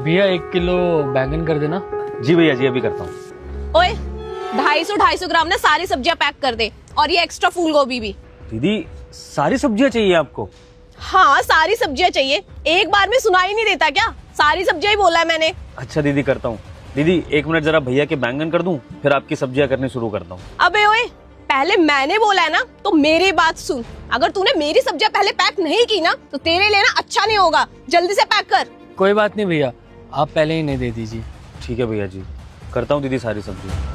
भैया 1 किलो बैंगन कर देना। जी भैया जी, अभी करता हूँ। ओए 250 ग्राम ना सारी सब्जियां पैक कर दे, और ये एक्स्ट्रा फूल गोभी भी। दीदी सारी सब्जियां चाहिए आपको? हाँ सारी सब्जियां चाहिए, एक बार में सुनाई नहीं देता क्या? सारी सब्जियां ही बोला है मैंने। अच्छा दीदी करता हूँ। दीदी 1 मिनट जरा भैया के बैंगन कर दूं, फिर आपकी सब्जियां करनी शुरू करता हूँ। अबे ओए, पहले मैंने बोला है ना, तो मेरी बात सुन। अगर तूने मेरी सब्जियां पहले पैक नहीं की ना, तो तेरे लिए ना अच्छा नहीं होगा। जल्दी से पैक कर। कोई बात नहीं भैया, आप पहले ही नहीं दे दीजिए। ठीक है भैया जी, करता हूँ दीदी सारी सब्जियां।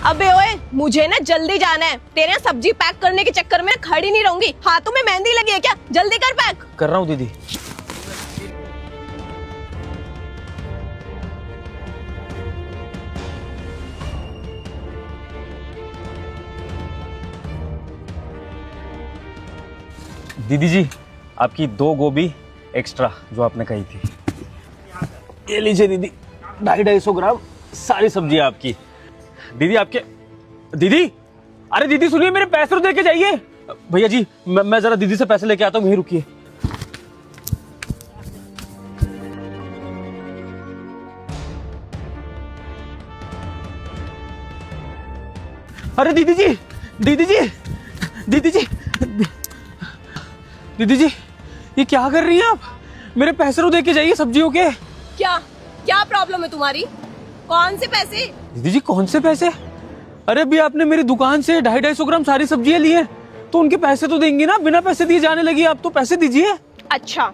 अबे ओए, मुझे ना जल्दी जाना है। तेरे यहाँ सब्जी पैक करने के चक्कर में खड़ी नहीं रहूंगी। हाथों में मेहंदी लगी है क्या? जल्दी कर पैक। कर रहा हूँ दीदी। दीदी जी आपकी 2 गोभी एक्स्ट्रा जो आपने कही थी, ये लीजिए दीदी। 250 ग्राम सारी सब्जी आपकी। दीदी आपके दीदी, अरे दीदी सुनिए, मेरे पैसे तो दे के जाइए। भैया जी मैं जरा दीदी से पैसे लेके आता हूँ, वहीं रुकिए। अरे दीदी जी, दीदी जी, दीदी जी, दीदी जी, ये क्या कर रही हैं आप? मेरे पैसे तो दे के जाइए सब्जियों के। क्या क्या प्रॉब्लम है तुम्हारी? कौन से पैसे? दीदी जी कौन से पैसे? अरे अभी आपने मेरी दुकान से 250 ग्राम सारी सब्जियां ली हैं, तो उनके पैसे तो देंगी ना? बिना पैसे दिए जाने लगी आप, तो पैसे दीजिए। अच्छा,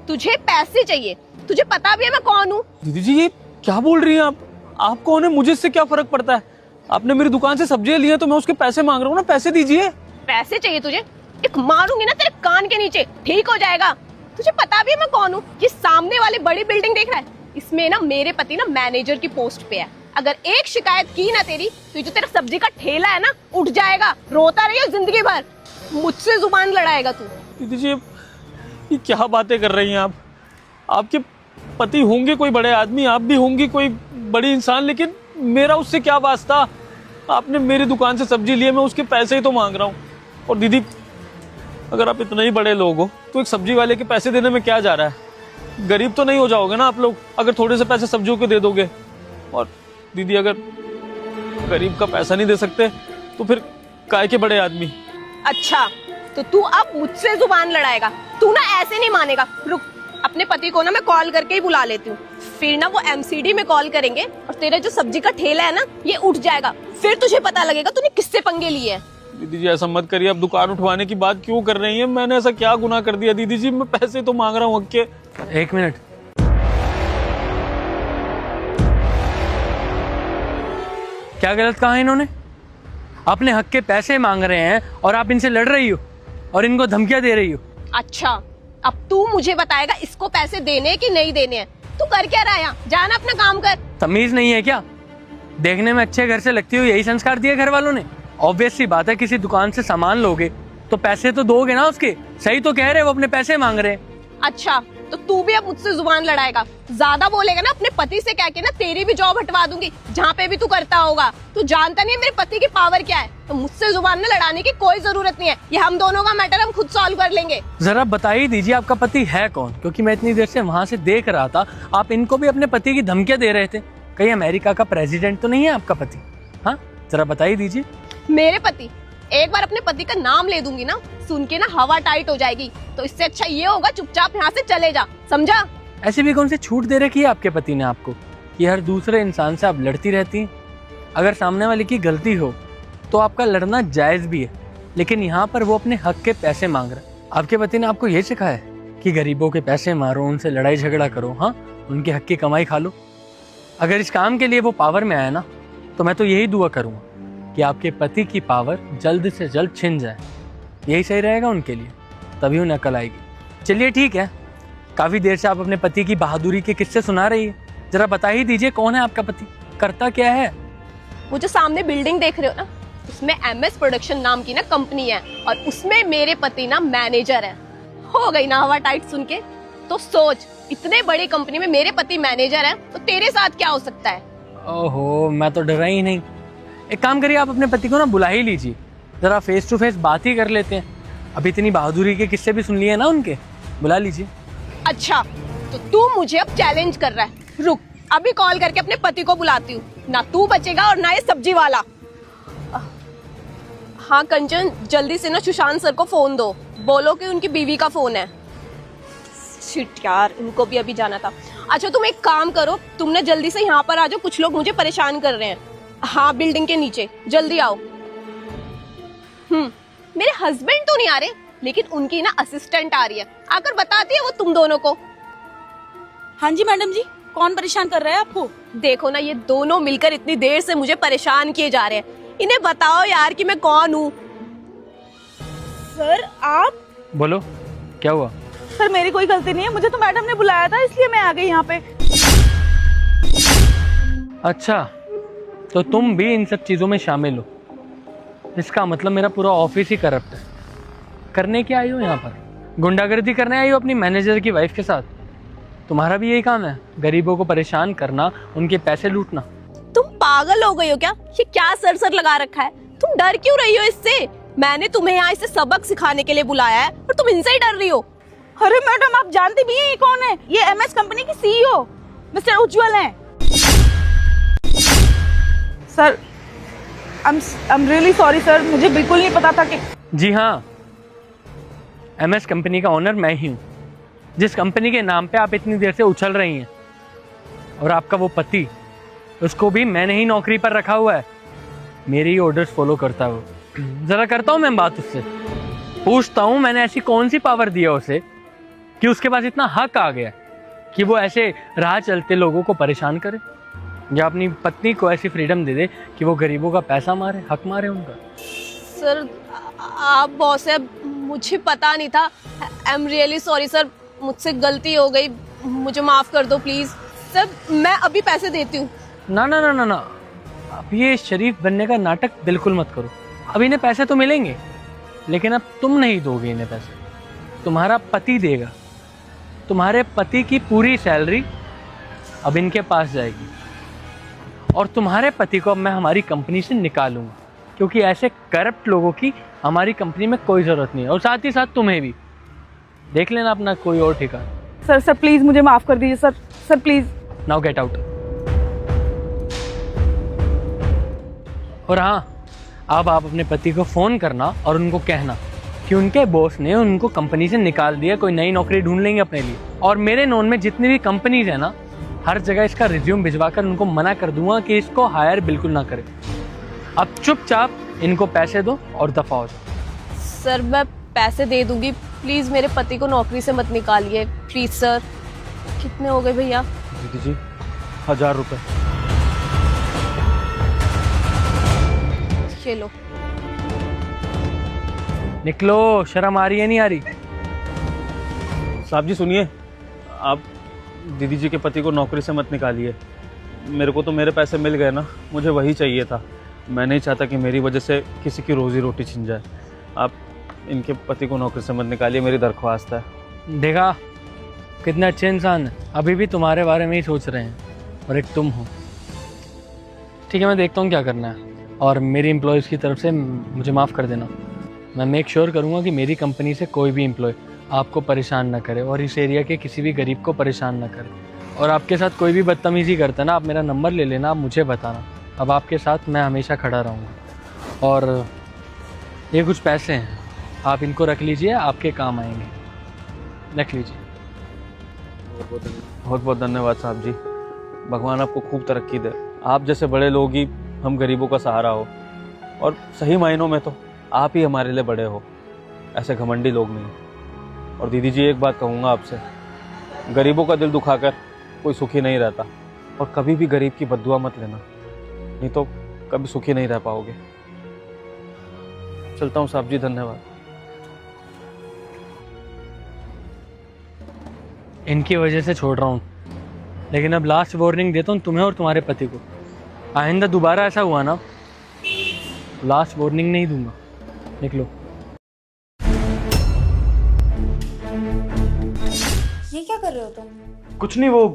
तुझे पैसे चाहिए? तुझे पता भी है मैं कौन हूँ? दीदी जी ये क्या बोल रही हैं आप कौन है? मुझे इससे क्या फर्क पड़ता है? आपने मेरी दुकान से सब्जियां ली हैं, तो मैं उसके पैसे मांग रहा हूँ ना, पैसे दीजिए। पैसे चाहिए तुझे? एक मारूंगी ना तेरे कान के नीचे, ठीक हो जाएगा। तुझे पता भी है मैं कौन हूँ? ये सामने वाली बड़ी बिल्डिंग देख रहा है? इसमें ना मेरे पति ना मैनेजर की पोस्ट पे है। अगर एक शिकायत की ना तेरी, तो ये जो तेरा सब्जी का ठेला है ना, उठ जाएगा। रोता रहिए जिंदगी भर, मुझसे जुबान लड़ाएगा तू। दीदी जी ये क्या बातें कर रही हैं आप? आपके पति होंगे कोई बड़े आदमी, आप भी होंगी कोई बड़ी इंसान, लेकिन मेरा उससे क्या वास्ता? आपने मेरी दुकान से सब्जी ली है, मैं उसके पैसे ही तो मांग रहा हूँ। और दीदी अगर आप इतने ही बड़े लोग हो, तो एक सब्जी वाले के पैसे देने में क्या जा रहा है? गरीब तो नहीं हो जाओगे ना आप लोग अगर थोड़े से पैसे सब्जियों के दे दोगे? और दीदी अगर गरीब का पैसा नहीं दे सकते, तो फिर काय के बड़े आदमी? अच्छा, तो तू अब मुझसे जुबान लड़ाएगा? तू ना ऐसे नहीं मानेगा। रुक, अपने पति को ना मैं कॉल करके ही बुला लेती हूँ। फिर ना वो एमसीडी में कॉल करेंगे, और तेरा जो सब्जी का ठेला है ना, ये उठ जाएगा। फिर तुझे पता लगेगा तूने किससे पंगे लिए हैं। दीदी जी ऐसा मत करिए, आप दुकान उठवाने की बात क्यों कर रही हैं? मैंने ऐसा क्या गुनाह कर दिया? दीदी जी मैं पैसे तो मांग रहा हूँ हक के। 1 मिनट, क्या गलत कहा है इन्होंने? अपने हक के पैसे मांग रहे हैं और आप इनसे लड़ रही हो और इनको धमकियां दे रही हो। अच्छा, अब तू मुझे बताएगा इसको पैसे देने कि नहीं देने हैं। तू कर क्या रहा है यहाँ? जाना अपना काम कर। तमीज नहीं है क्या? देखने में अच्छे घर से लगती हो, यही संस्कार दिए घर वालों ने? ऑब्वियस सी बात है, किसी दुकान से सामान लोगे तो पैसे तो दोगे ना उसके। सही तो कह रहे, वो अपने पैसे मांग रहे हैं। अच्छा, तो तू भी अब मुझसे जुबान लड़ाएगा? ज्यादा बोलेगा ना अपने पति से कह के ना तेरी भी जॉब हटवा दूंगी, जहाँ पे भी तू करता होगा। तू जानता नहीं है मेरे पति की पावर क्या है। तो मुझसे जुबान न लड़ाने की कोई जरूरत नहीं है, ये हम दोनों का मैटर हम खुद सॉल्व कर लेंगे। जरा बता ही दीजिए आपका पति है कौन, क्योंकि मैं इतनी देर से वहाँ से देख रहा था, आप इनको भी अपने पति की धमकियां दे रहे थे। कहीं अमेरिका का प्रेसिडेंट तो नहीं है आपका पति? हाँ जरा बता ही दीजिए। मेरे पति? एक बार अपने पति का नाम ले दूंगी ना, सुन के ना हवा टाइट हो जाएगी। तो इससे अच्छा ये होगा चुपचाप यहाँ से चले जा, समझा? ऐसी भी कौन सी छूट दे रखी है आपके पति ने आपको कि हर दूसरे इंसान से आप लड़ती रहती हैं? अगर सामने वाले की गलती हो तो आपका लड़ना जायज भी है, लेकिन यहाँ पर वो अपने हक के पैसे मांग रहा है। आपके पति ने आपको ये सिखाया है कि गरीबों के पैसे मारो, उनसे लड़ाई झगड़ा करो, हाँ उनके हक की कमाई खा लो? अगर इस काम के लिए वो पावर में आया ना, तो मैं तो यही दुआ करूँगा कि आपके पति की पावर जल्द से जल्द छिन जाए। यही सही रहेगा उनके लिए, तभी उन्हें अकल आएगी। चलिए ठीक है, काफ़ी देर से आप अपने पति की बहादुरी के किस्से सुना रही है, जरा बता ही दीजिए कौन है आपका पति, करता क्या है? वो जो सामने बिल्डिंग देख रहे हो ना, उसमें MS प्रोडक्शन नाम की ना कंपनी है, और उसमें मेरे पति ना मैनेजर है। हो गई ना हवा टाइट सुन के? तो सोच, इतने बड़ी कंपनी में मेरे पति मैनेजर है, तो तेरे साथ क्या हो सकता है? ओहो, मैं तो डरा ही नहीं। एक काम करिए, आप अपने पति को ना बुला ही लीजिए, ज़रा फेस टू फेस बात ही कर लेते हैं। अब इतनी बहादुरी के किस्से भी सुन लिए ना उनके, बुला लीजिए। अच्छा, तो तू मुझे अब चैलेंज कर रहा है। रुक, अभी कॉल करके अपने पति को बुलाती हूँ। ना तू बचेगा और ना ये सब्जी वाला। हाँ कंचन, जल्दी से ना सुशांत सर को फोन दो, बोलो कि उनकी बीवी का फोन है। शिट यार, इनको भी अभी जाना था। अच्छा तुम एक काम करो, तुम ना जल्दी से यहाँ पर आ जाओ, कुछ लोग मुझे परेशान कर रहे हैं। हाँ, बिल्डिंग के नीचे, जल्दी आओ। मेरे हस्बैंड तो नहीं आ रहे, लेकिन उनकी ना असिस्टेंट आ रही है, आकर बताती है वो तुम दोनों को। हाँ जी मैडम जी, कौन परेशान कर रहा है आपको? देखो ना, ये दोनों मिलकर इतनी देर से मुझे परेशान किए जा रहे हैं। इन्हें बताओ यार कि मैं कौन हूँ। सर आप? बोलो, क्या हुआ? सर मेरी कोई गलती नहीं है, मुझे तो मैडम ने बुलाया था इसलिए मैं आ गई यहाँ पे। अच्छा, तो तुम भी इन सब चीज़ों में शामिल हो। इसका मतलब मेरा पूरा ऑफिस ही करप्ट है। करने क्या आई हो यहाँ पर? गुंडागर्दी करने आई हो अपनी मैनेजर की वाइफ के साथ? तुम्हारा भी यही काम है, गरीबों को परेशान करना, उनके पैसे लूटना। तुम पागल हो गई हो क्या? ये क्या सर सर लगा रखा है? तुम डर क्यों रही हो इससे? मैंने तुम्हें यहाँ इसे सबक सिखाने के लिए बुलाया है और तुम इनसे ही डर रही हो। अरे मैडम, आप जानती भी हैं ये कौन है? ये एमएस कंपनी की सीईओ मिस्टर उज्जवल हैं। Sir I am really sorry sir, मुझे बिल्कुल नहीं पता था कि। जी हाँ, एमएस कंपनी का ओनर मैं ही हूँ, जिस कंपनी के नाम पे आप इतनी देर से उछल रही हैं। और आपका वो पति, उसको भी मैंने ही नौकरी पर रखा हुआ है, मेरे ही ऑर्डर्स फॉलो करता है वो। ज़रा करता हूँ मैं बात उससे, पूछता हूँ मैंने ऐसी कौन सी पावर दिया उसे कि उसके पास इतना हक आ गया कि वो ऐसे राह चलते लोगों को परेशान करे, या अपनी पत्नी को ऐसी फ्रीडम दे दे कि वो गरीबों का पैसा मारे, हक मारे उनका। सर आप बॉस है, मुझे पता नहीं था। I am really sorry sir, मुझसे गलती हो गई, मुझे माफ कर दो प्लीज। सर मैं अभी पैसे देती हूँ। ना ना ना ना ना, अब ये शरीफ बनने का नाटक बिल्कुल मत करो। अब इन्हें पैसे तो मिलेंगे, लेकिन अब तुम नहीं दोगे इन्हें पैसे, तुम्हारा पति देगा। तुम्हारे पति की पूरी सैलरी अब इनके पास जाएगी, और तुम्हारे पति को अब मैं हमारी कंपनी से निकालूंगा, क्योंकि ऐसे करप्ट लोगों की हमारी कंपनी में कोई ज़रूरत नहीं है। और साथ ही साथ तुम्हें भी देख लेना अपना कोई और ठिकाना। सर सर प्लीज मुझे माफ कर दीजिए sir, sir please. Now get out. और हाँ, अब आप अपने पति को फ़ोन करना और उनको कहना कि उनके बॉस ने उनको कंपनी से निकाल दिया, कोई नई नौकरी ढूंढ लेंगे अपने लिए। और मेरे नोन में जितनी भी कंपनीज है ना, हर जगह इसका रिज्यूम भिजवाकर उनको मना कर दूंगा कि इसको हायर बिल्कुल ना करें। अब चुपचाप इनको पैसे दो और दफा हो जाओ। सर मैं पैसे दे दूंगी, प्लीज मेरे पति को नौकरी से मत निकालिए प्लीज सर। कितने हो गए भैया? दीदी जी 1000 रुपए। ये लो। निकलो, शर्म आ रही है नहीं आ रही? साहब जी सुनिए, आप दीदी जी के पति को नौकरी से मत निकालिए। मेरे को तो मेरे पैसे मिल गए ना, मुझे वही चाहिए था। मैं नहीं चाहता कि मेरी वजह से किसी की रोजी रोटी छिन जाए। आप इनके पति को नौकरी से मत निकालिए, मेरी दरख्वास्त है। देखा कितने अच्छे इंसान है, अभी भी तुम्हारे बारे में ही सोच रहे हैं, और एक तुम हो। ठीक है, मैं देखता हूँ क्या करना है, और मेरी एम्प्लॉयज़ की तरफ से मुझे माफ़ कर देना। मैं मेक श्योर करूँगा कि मेरी कंपनी से कोई भी एम्प्लॉय आपको परेशान ना करे, और इस एरिया के किसी भी गरीब को परेशान ना करे। और आपके साथ कोई भी बदतमीज़ी करता है ना, आप मेरा नंबर ले लेना, आप मुझे बताना। अब आपके साथ मैं हमेशा खड़ा रहूँगा। और ये कुछ पैसे हैं, आप इनको रख लीजिए, आपके काम आएंगे। रख लीजिए। बहुत बहुत धन्यवाद साहब जी, भगवान आपको खूब तरक्की दे। आप जैसे बड़े लोग ही हम गरीबों का सहारा हो, और सही मायनों में तो आप ही हमारे लिए बड़े हो, ऐसे घमंडी लोग नहीं। और दीदी जी एक बात कहूँगा आपसे, गरीबों का दिल दुखाकर कोई सुखी नहीं रहता, और कभी भी गरीब की बद्दुआ मत लेना, नहीं तो कभी सुखी नहीं रह पाओगे। चलता हूँ साहब जी, धन्यवाद। इनकी वजह से छोड़ रहा हूँ, लेकिन अब लास्ट वार्निंग देता हूँ तुम्हें और तुम्हारे पति को। आइंदा दोबारा ऐसा हुआ ना, लास्ट वार्निंग नहीं दूंगा। निकलो। ये क्या कर रहे हो तुम? कुछ नहीं, वो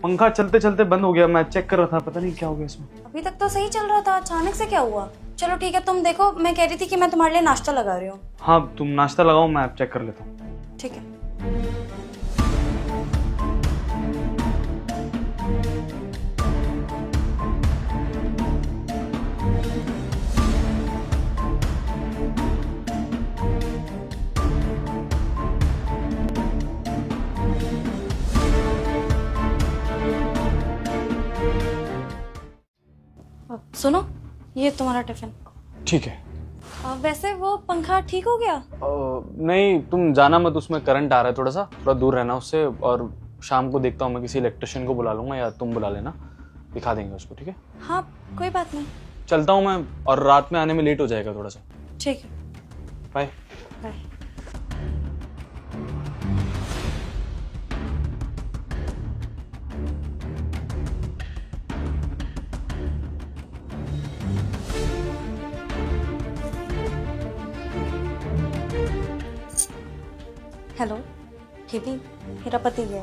पंखा चलते चलते बंद हो गया, मैं चेक कर रहा था, पता नहीं क्या हो गया इसमें। अभी तक तो सही चल रहा था, अचानक से क्या हुआ? चलो ठीक है, तुम देखो। मैं कह रही थी कि मैं तुम्हारे लिए नाश्ता लगा रही हूँ। हाँ तुम नाश्ता लगाओ, मैं ऐप चेक कर लेता हूँ। ठीक है। सुनो, ये तुम्हारा टिफिन। ठीक है। वैसे वो पंखा ठीक हो गया? नहीं तुम जाना मत, उसमें करंट आ रहा है, थोड़ा दूर रहना उससे। और शाम को देखता हूँ, मैं किसी इलेक्ट्रिशियन को बुला लूंगा या तुम बुला लेना, दिखा देंगे उसको। ठीक है? हाँ कोई बात नहीं। चलता हूँ मैं, और रात में आने में लेट हो जाएगा थोड़ा सा। ठीक है, बाय। बाय। हेलो बेबी, मेरा पति गया।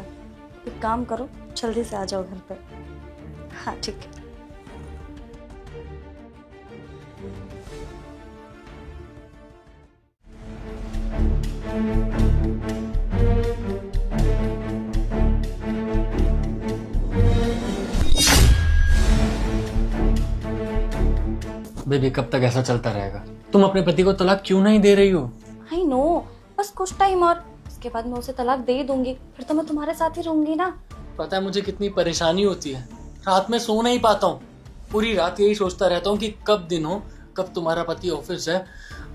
एक काम करो, जल्दी से आ जाओ घर पे। हाँ ठीक है। बेबी कब तक ऐसा चलता रहेगा? तुम अपने पति को तलाक क्यों नहीं दे रही हो? आई नो, बस कुछ टाइम और, उसके बाद मैं उसे तलाक दे दूंगी, फिर तो मैं तुम्हारे साथ ही रहूंगी ना। पता है मुझे कितनी परेशानी होती है, रात में सो नहीं पाता हूँ। पूरी रात यही सोचता रहता हूँ कि कब दिन हो, कब तुम्हारा पति ऑफिस है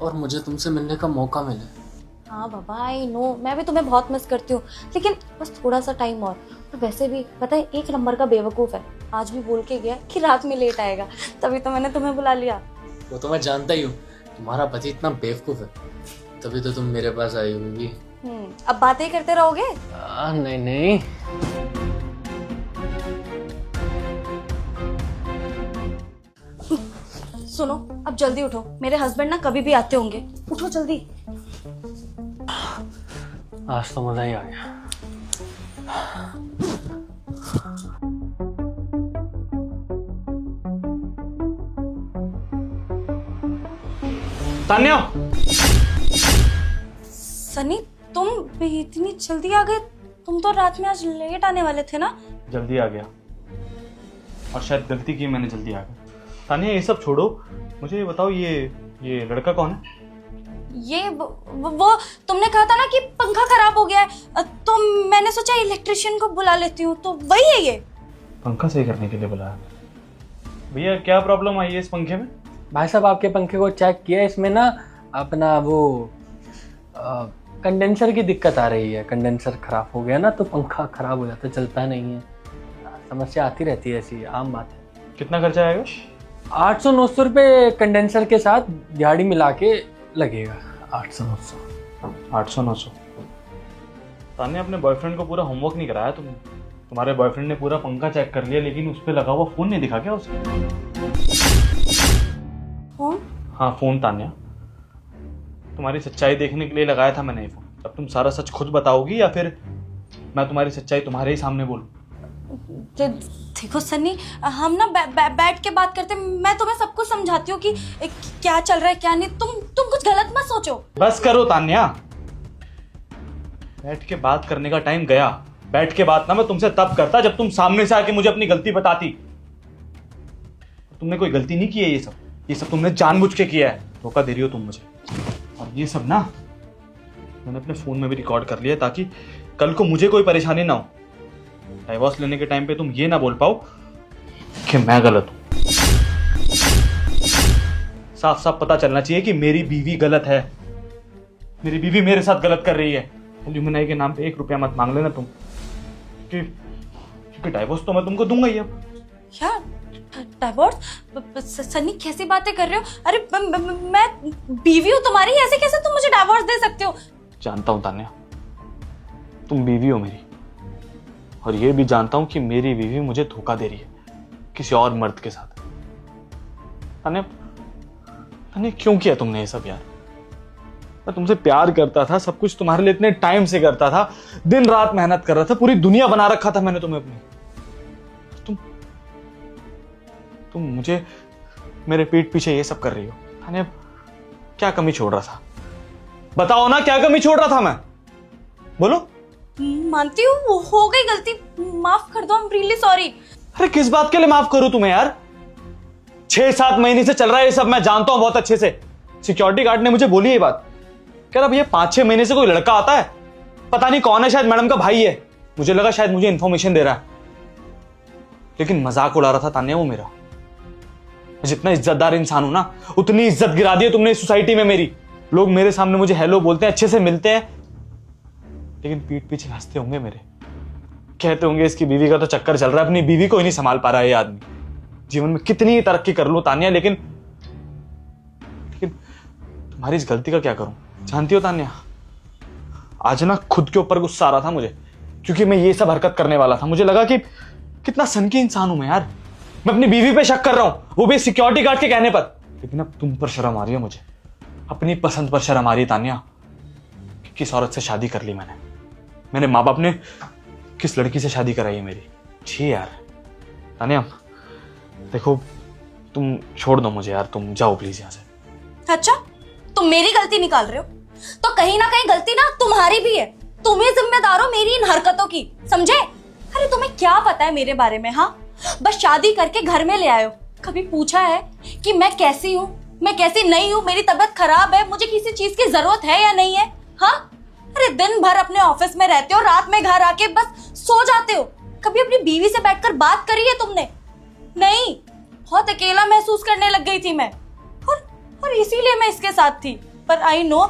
और मुझे तुमसे मिलने का मौका मिले। हाँ बाबा आई नो, मैं भी तुम्हें बहुत मिस करती हूँ, लेकिन बस थोड़ा सा टाइम और वैसे भी पता है, एक नंबर का बेवकूफ़ है। आज भी बोल के गया कि रात में लेट आएगा, तभी तो मैंने तुम्हें बुला लिया। वो तो मैं जानता ही हूँ, तुम्हारा पति इतना बेवकूफ़ है, तभी तो तुम मेरे पास आई हो बेबी। अब बातें करते रहोगे? नहीं नहीं, सुनो, अब जल्दी उठो, मेरे हस्बैंड ना कभी भी आते होंगे। उठो जल्दी। आज तो मजा ही आ गया। तान्या! सनी, तुम भी इतनी जल्दी आ गए? तुम तो रात में आज लेट आने वाले थे ना? जल्दी आ गया, और शायद गलती की मैंने, जल्दी आ गया। तान्या ये सब छोड़ो, मुझे ये बताओ, ये लड़का कौन है? ये वो तुमने कहा था ना कि पंखा खराब हो गया है, तो मैंने सोचा इलेक्ट्रिशियन को बुला लेती हूँ, तो वही है ये। पंखा सही करने के लिए बुलाया? भैया क्या प्रॉब्लम आई है इस पंखे में? भाई साहब आपके पंखे को चेक किया, इसमें ना अपना वो कंडेंसर की दिक्कत आ रही है। कंडेंसर खराब हो गया ना, तो पंखा खराब हो जाता है, चलता नहीं है। समस्या आती रहती है, ऐसी आम बात है। कितना खर्चा आएगा? 800-900 रुपये कंडेंसर के साथ दिहाड़ी मिला के लगेगा। 800-900। 800-900। तान्या अपने बॉयफ्रेंड को पूरा होमवर्क नहीं कराया तुमने? तुम्हारे बॉयफ्रेंड ने पूरा पंखा चेक कर लिया, लेकिन उस पर लगा हुआ फोन नहीं दिखा क्या उसे? फोन? हाँ फोन तान्या, तुम्हारी सच्चाई देखने के लिए लगाया था मैंने ये फोन। अब तुम सारा सच खुद बताओगी या फिर मैं तुम्हारी सच्चाई तुम्हारे ही सामने बोलूं? देखो सन्नी, हम ना बैठ के बात करते, मैं तुम्हें सब कुछ समझाती हूँ कि क्या चल रहा है क्या नहीं। तुम कुछ गलत मत सोचो। बस करो तान्या, बैठ के बात करने का टाइम गया। बैठ के बात ना मैं तुमसे तब करता जब तुम सामने से आके मुझे अपनी गलती बताती। तुमने कोई गलती नहीं की है, ये सब तुमने जानबूझ के किया है। धोखा दे रही हो तुम मुझे। और ये सब ना मैंने अपने फोन में भी रिकॉर्ड कर लिया, ताकि कल को मुझे कोई परेशानी ना हो। डाइवोर्स लेने के टाइम पे तुम ये ना बोल पाओ कि मैं गलत हूं। साफ साफ पता चलना चाहिए कि मेरी बीवी गलत है, मेरी बीवी मेरे साथ गलत कर रही है। एल्यूमिनाई के नाम पे 1 रुपया मत मांग लेना तुम, क्योंकि डाइवोर्स तो मैं तुमको दूंगा ही। अब यार डाइवोर्स? सन्नी कैसी बातें कर रहे हो? अरे मैं बीवी हूँ तुम्हारी, ऐसे कैसे तुम मुझे डाइवोर्स दे सकते हो? जानता हूं तान्या, तुम बीवी हो मेरी, और ये भी जानता हूं कि मेरी बीवी मुझे धोखा दे रही है किसी और मर्द के साथ। तान्या क्यों किया तुमने ये सब यार? मैं तुमसे प्यार करता था, सब कुछ तुम्हारे लिए इतने टाइम से करता था, दिन रात मेहनत कर रहा था, पूरी दुनिया बना रखा था मैंने तुम्हें अपनी। तुम मेरे पीठ पीछे ये सब कर रही हो? तान्या क्या कमी छोड़ रहा था? बताओ ना, क्या कमी छोड़ रहा था मैं? बोलो। मानती हूँ, वो हो गई गलती, माफ कर दो, आई एम रियली सॉरी। अरे किस बात के लिए माफ करूं तुम्हें यार? 6-7 महीने से चल रहा है ये सब, मैं जानता हूं बहुत अच्छे से। सिक्योरिटी गार्ड ने मुझे बोली ये बात, कह रहा भैया 5-6 महीने से कोई लड़का आता है, पता नहीं कौन है, शायद मैडम का भाई है। मुझे लगा शायद मुझे इंफॉर्मेशन दे रहा है, लेकिन मजाक उड़ा रहा था तान्या वो मेरा। मैं जितना इज्जतदार इंसान हूं ना, उतनी इज्जत गिरा दी है तुमने इस सोसाइटी में मेरी। लोग मेरे सामने मुझे हेलो बोलते हैं, अच्छे से मिलते हैं, लेकिन पीठ पीछे हंसते होंगे मेरे, कहते होंगे इसकी बीवी का तो चक्कर चल रहा है, अपनी बीवी को ही नहीं संभाल पा रहा है ये आदमी। जीवन में कितनी ही तरक्की कर लूं तान्या, लेकिन तुम्हारी इस गलती का क्या करूं? जानती हो तान्या, आज ना खुद के ऊपर गुस्सा आ रहा था मुझे, क्योंकि मैं ये सब हरकत करने वाला था। मुझे लगा कि कितना सनकी इंसान हूं मैं यार, मैं अपनी बीवी पे शक कर रहा हूं, वो भी सिक्योरिटी गार्ड के कहने पर। लेकिन अब तुम पर शर्म आ रही है मुझे, अपनी पसंद पर शर्म आ रही है तान्या। किस औरत से शादी कर ली मैंने, मेरे माँ बाप ने किस लड़की से शादी कराई है मेरी। छी यार। तान्या देखो, तुम छोड़ दो मुझे यार, तुम जाओ प्लीज यहाँ से। अच्छा, तुम मेरी गलती निकाल रहे हो, तो कहीं ना कहीं गलती ना तुम्हारी भी है। तुम ही जिम्मेदार हो मेरी इन हरकतों की, समझे? अरे तुम्हें क्या पता है मेरे बारे में? हाँ, बस शादी करके घर में ले आए हो। कभी पूछा है कि मैं कैसी हूँ, मैं कैसी नहीं हूँ, मेरी तबीयत खराब है, मुझे किसी चीज की जरूरत है या नहीं है? हाँ, अरे दिन भर अपने ऑफिस में रहते हो, रात में घर आके बस सो जाते हो। कभी अपनी बीवी से बैठकर बात करी है तुमने? नहीं, बहुत अकेला महसूस करने लग गई थी मैं, और इसीलिए मैं इसके साथ थी। पर आई नो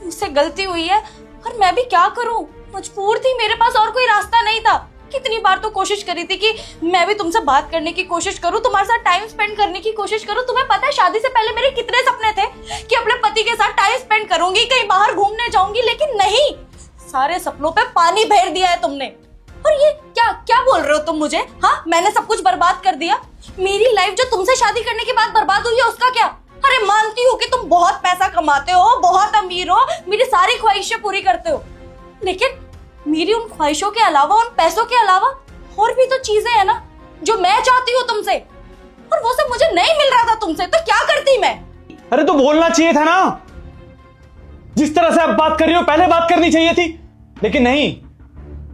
मुझसे गलती हुई है, और मैं भी क्या करूं, मजबूर थी, मेरे पास और कोई रास्ता नहीं था। कितनी बार तो कोशिश करी थी कि मैं भी तुमसे बात करने की कोशिश करूं, तुम्हारे साथ टाइम स्पेंड करने की कोशिश करूं। तुम्हें पता है शादी से पहले मेरे कितने सपने थे कि अपने पति के साथ टाइम स्पेंड करूंगी, कहीं बाहर घूमने जाऊंगी, लेकिन नहीं, सारे सपनों पे पानी फेर दिया है तुमने। और ये क्या क्या बोल रहे हो तुम मुझे? हाँ, मैंने सब कुछ बर्बाद कर दिया? मेरी लाइफ जो तुमसे शादी करने के बाद बर्बाद हुई है उसका क्या? अरे मानती हूँ कि तुम बहुत पैसा कमाते हो, बहुत अमीर हो, मेरी सारी ख्वाहिशें पूरी करते हो, लेकिन मेरी उन ख्वाहिशों के अलावा, उन पैसों के अलावा और भी तो चीजें हैं ना जो मैं चाहती हूँ तुमसे, और वो सब मुझे नहीं मिल रहा था तुमसे, तो क्या करती मैं? अरे तो बोलना चाहिए था ना, जिस तरह से आप बात कर रही हो पहले बात करनी चाहिए थी, लेकिन नहीं,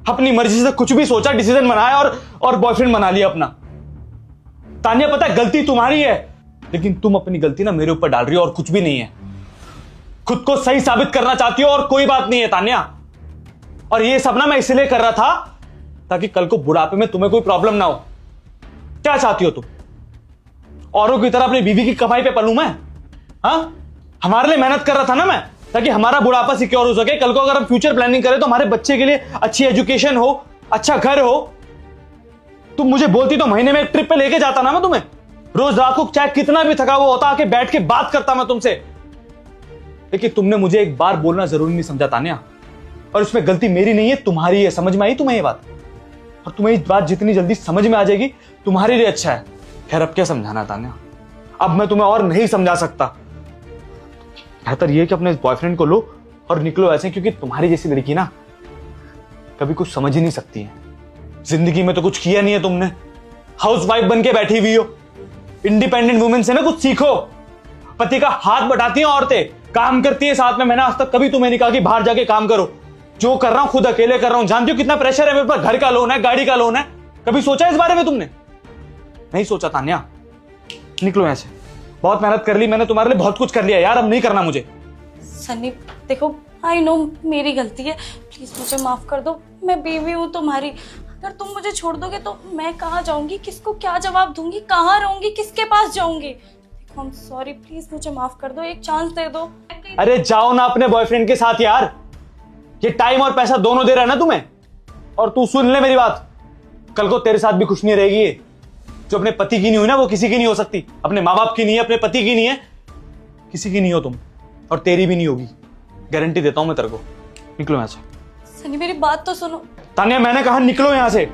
अपनी मर्जी से कुछ भी सोचा, डिसीजन बनाया और बॉयफ्रेंड बना लिया अपना। तान्या पता है गलती तुम्हारी है, लेकिन तुम अपनी गलती ना मेरे ऊपर डाल रही हो, और कुछ भी नहीं है। खुद को सही साबित करना चाहती हो और कोई बात नहीं है तान्या। और ये सब ना मैं इसलिए कर रहा था ताकि कल को बुढ़ापे में तुम्हें कोई प्रॉब्लम ना हो। क्या चाहती हो तुम? औरों की तरह अपनी बीवी की कमाई पे पलूं मैं? हाँ, हमारे लिए मेहनत कर रहा था ना मैं, ताकि हमारा बुढ़ापा सिक्योर हो सके। कल को अगर हम फ्यूचर प्लानिंग करें तो हमारे बच्चे के लिए अच्छी एजुकेशन हो, अच्छा घर हो। तुम मुझे बोलती तो महीने में एक ट्रिप पे लेके जाता ना मैं तुम्हें, रोज रात को चाहे कितना भी थका हुआ होता आके बैठ के बात करता मैं तुमसे। लेकिन तुमने मुझे एक बार बोलना जरूरी नहीं समझा तान्या, और इसमें गलती मेरी नहीं है, तुम्हारी है। समझ में आई तुम्हें ये बात? और तुम्हें ये बात जितनी जल्दी समझ में आ जाएगी तुम्हारे लिए अच्छा है। खैर अब क्या समझाना तान्या, अब मैं तुम्हें और नहीं समझा सकता। बेहतर ये कि अपने बॉयफ्रेंड को लो और निकलो ऐसे, क्योंकि तुम्हारी जैसी लड़की ना कभी कुछ समझ ही नहीं सकती है। जिंदगी में तो कुछ किया नहीं है तुमने, हाउसवाइफ बन के बैठी हुई हो। इंडिपेंडेंट वुमेन से ना कुछ सीखो। पति का हाथ बटाती हैं औरतें, काम करती है साथ में। मैंने आज तक कभी तुम्हें नहीं कहा कि बाहर जाके काम करो। जो कर रहा हूं खुद अकेले कर रहा हूं। जानती हो कितना प्रेशर है मेरे ऊपर, घर का लोन है, गाड़ी का लोन है। कभी सोचा इस बारे में तुमने? नहीं सोचा तान्या। निकलो यहां से, बहुत मेहनत कर ली मैंने, तुम्हारे लिए बहुत कुछ कर लिया यार, अब नहीं करना मुझे। सन्नी देखो, आई नो मेरी गलती है, प्लीज मुझे माफ कर दो। मैं बीवी हूँ तुम्हारी, अगर तुम मुझे छोड़ दोगे तो मैं कहाँ जाऊंगी, किसको क्या जवाब दूंगी, कहाँ रहूंगी, किसके पास जाऊंगी? देखो, आई एम सॉरी, प्लीज मुझे माफ कर दो, एक चांस दे दो। अरे जाओ ना अपने बॉयफ्रेंड के साथ यार, ये टाइम और पैसा दोनों दे रहा है ना तुम्हें। और तू सुन ले मेरी बात, कल को तेरे साथ भी खुश नहीं रहेगी ये। जो अपने पति की नहीं हुई ना, वो किसी की नहीं हो सकती। अपने माँ बाप की नहीं है, अपने पति की नहीं है, किसी की नहीं हो तुम, और तेरी भी नहीं होगी, गारंटी देता हूं मैं तेरे को। निकलो यहां से। सनी मेरी बात तो सुनो। तान्या मैंने कहा निकलो यहां से।